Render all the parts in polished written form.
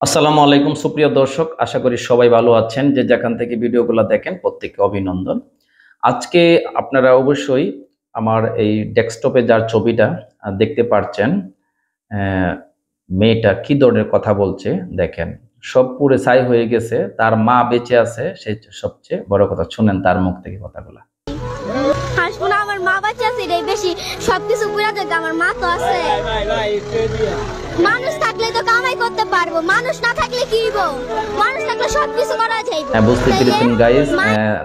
আসসালামু আলাইকুম সুপ্রিয় দর্শক, আশা করি সবাই ভালো আছেন। যে যেখান থেকে ভিডিওগুলো দেখেন প্রত্যেককে অভিনন্দন। আজকে আপনারা অবশ্যই আমার এই ডেস্কটপে যার ছবিটা দেখতে পাচ্ছেন, আহ, মেয়েটা কি ধরনের কথা বলছে দেখেন। সব পুরে ছাই হয়ে গেছে, তার মা বেঁচে আছে, সেই সবচেয়ে বড় কথা। শুনেন তার মুখ থেকে কথাগুলা। হাসবো না, আমার মা বাচ্চা আছে রে, বেশি সবকিছু পুরা দেখে আমার মা তো আছে। মানুষ থাকলে তো কামাই করতে পারবো, মানুষ না থাকলে কি হইব? মানুষ থাকলে সবকিছু করা যাইবে। বুঝতে পেরেছেন গাইস,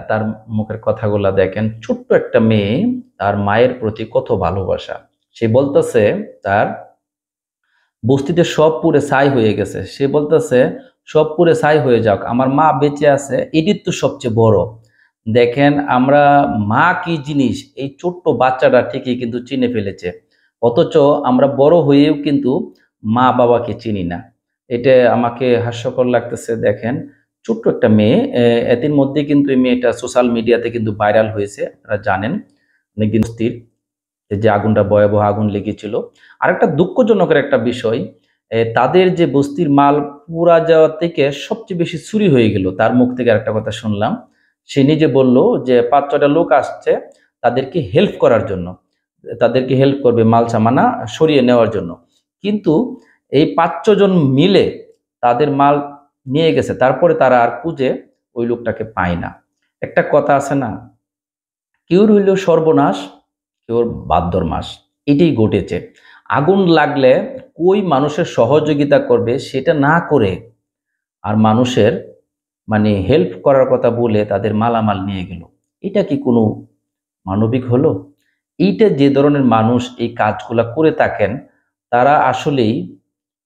তার মুখের কথাগুলা দেখেন। ছোট্ট একটা মেয়ে, তার মায়ের প্রতি কত ভালোবাসা। সে বলতেছে তার বস্তিতে সব পুরে ছাই হয়ে গেছে, সে বলতেছে সব পুরে ছাই হয়ে যাক, আমার মা বেঁচে আছে, এটি তো সবচেয়ে বড়। দেখেন আমরা মা কি জিনিস এই ছোট্ট বাচ্চাটা ঠিকই কিন্তু চিনে ফেলেছে, অথচ আমরা বড় হয়েও কিন্তু মা বাবাকে চিনি না। এটা আমাকে হাস্যকর লাগতেছে। দেখেন ছোট্ট একটা মেয়ে, এতির মধ্যে কিন্তু এই মেয়েটা সোশ্যাল মিডিয়াতে কিন্তু ভাইরাল হয়েছে, আপনারা জানেন। অনেকদিন স্থির যে আগুনটা, ভয়াবহ আগুন লেগেছিল। আর একটা দুঃখজনকের একটা বিষয়, তাদের যে বস্তির মাল পুরা যাওয়ার থেকে সবচেয়ে বেশি চুরি হয়ে গেল। তার মুখ থেকে একটা কথা শুনলাম, সে নিজে বলল যে ৫-৬টা লোক আসছে তাদেরকে হেল্প করার জন্য, তাদেরকে হেল্প করবে মাল সামানা সরিয়ে নেওয়ার জন্য, কিন্তু এই ৫-৬ জন মিলে তাদের মাল নিয়ে গেছে, তারপরে তারা আর খুঁজে ওই লোকটাকে পায় না। একটা কথা আছে না, কেউ রইল সর্বনাশ, কেউ বাদ্যর মাস। এটাই ঘটেছে। আগুন লাগলে কই মানুষের সহযোগিতা করবে সেটা না করে আর মানুষের হেল্প করার কথা বলে তাদের মালামাল নিয়ে গেল। এটা কি কোনো মানবিক হলো? এইটা যে ধরনের মানুষ এই কাজগুলা করে থাকেন, তারা আসলেই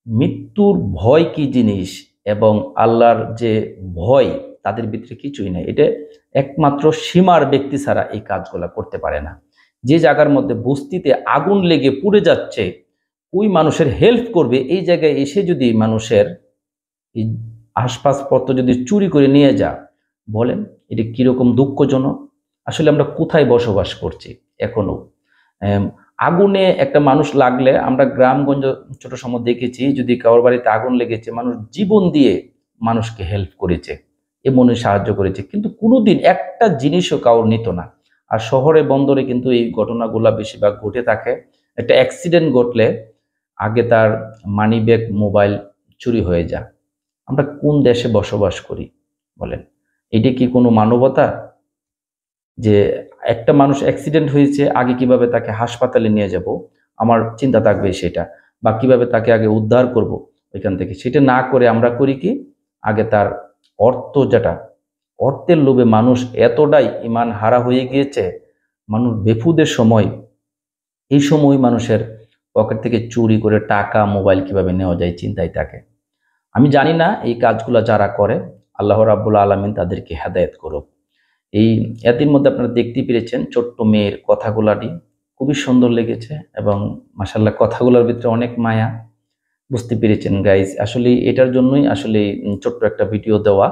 মৃত্যুর ভয় কি জিনিস এবং আল্লাহর যে ভয় তাদের ভিতরে কিছুই নাই। এটা একমাত্র সীমার ব্যক্তি ছাড়া এই কাজগুলা করতে পারে না। যে জায়গার মধ্যে বস্তিতে আগুন লেগে পুড়ে যাচ্ছে, ওই মানুষের হেল্প করবে, এই জায়গায় এসে যদি মানুষের এই আসবাবপত্র যদি চুরি করে নিয়ে যা, বলেন এটা কিরকম দুঃখজনক। আসলে আমরা কোথায় বসবাস করছি এখনো? আগুনে একটা মানুষ লাগলে আমরা গ্রামগঞ্জ ছোট সময় দেখেছি, যদি কারোর বাড়িতে আগুন লেগেছে মানুষ জীবন দিয়ে মানুষকে হেল্প করেছে, এমনই সাহায্য করেছে, কিন্তু কোনোদিন একটা জিনিসও কারোর নিত না। আর শহরে বন্দরে কিন্তু এই ঘটনাগুলা বেশিরভাগ ঘটে থাকে। একটা অ্যাক্সিডেন্ট ঘটলে আগে তার মানি ব্যাগ, মোবাইল চুরি হয়ে যায়। আমরা কোন দেশে বসবাস করি বলেন? এটা কি কোনো মানবতা? যে একটা মানুষ অ্যাক্সিডেন্ট হয়েছে, আগে কিভাবে তাকে হাসপাতালে নিয়ে যাব আমার চিন্তা থাকবে সেটা, বা কিভাবে তাকে আগে উদ্ধার করব ওইখান থেকে, সেটা না করে আমরা করি কি, আগে তার অর্থ, যেটা অর্থের লোভে মানুষ এতটাই ইমান হারা হয়ে গিয়েছে, মানুষ বেফুদের সময়, এই সময় মানুষের পকেট থেকে চুরি করে টাকা, মোবাইল কিভাবে নেওয়া যায় চিন্তায় থাকে। আমি জানি না এই কাজগুলো যারা করে, আল্লাহ রাব্বুল আলামিন তাদেরকে হেদায়েত করুক। এই এতির মধ্যে আপনারা দেখতে পেরেছেন ছোট্ট মেয়ের কথাগুলাটি খুবই সুন্দর লেগেছে, এবং মাশাআল্লাহ কথাগুলোর ভিতরে অনেক মায়া। বুঝতে পেরেছেন গাইজ, আসলে এটার জন্যই আসলে ছোট্ট একটা ভিডিও দেওয়া।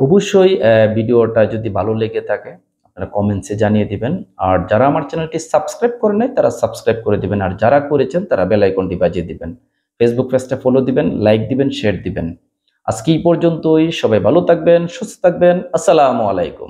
অবশ্যই ভিডিওটা যদি ভালো লেগে থাকে আপনারা কমেন্টসে জানিয়ে দিবেন। আর যারা আমার চ্যানেলটি সাবস্ক্রাইব করে নাই তারা সাবস্ক্রাইব করে দিবেন, আর যারা করেছেন তারা বেল আইকনটি বাজিয়ে দিবেন। ফেসবুক পেজটা ফলো দিবেন, লাইক দিবেন, শেয়ার দিবেন। আজকে এই পর্যন্তই। সবাই ভালো থাকবেন, সুস্থ থাকবেন। আসসালামু আলাইকুম।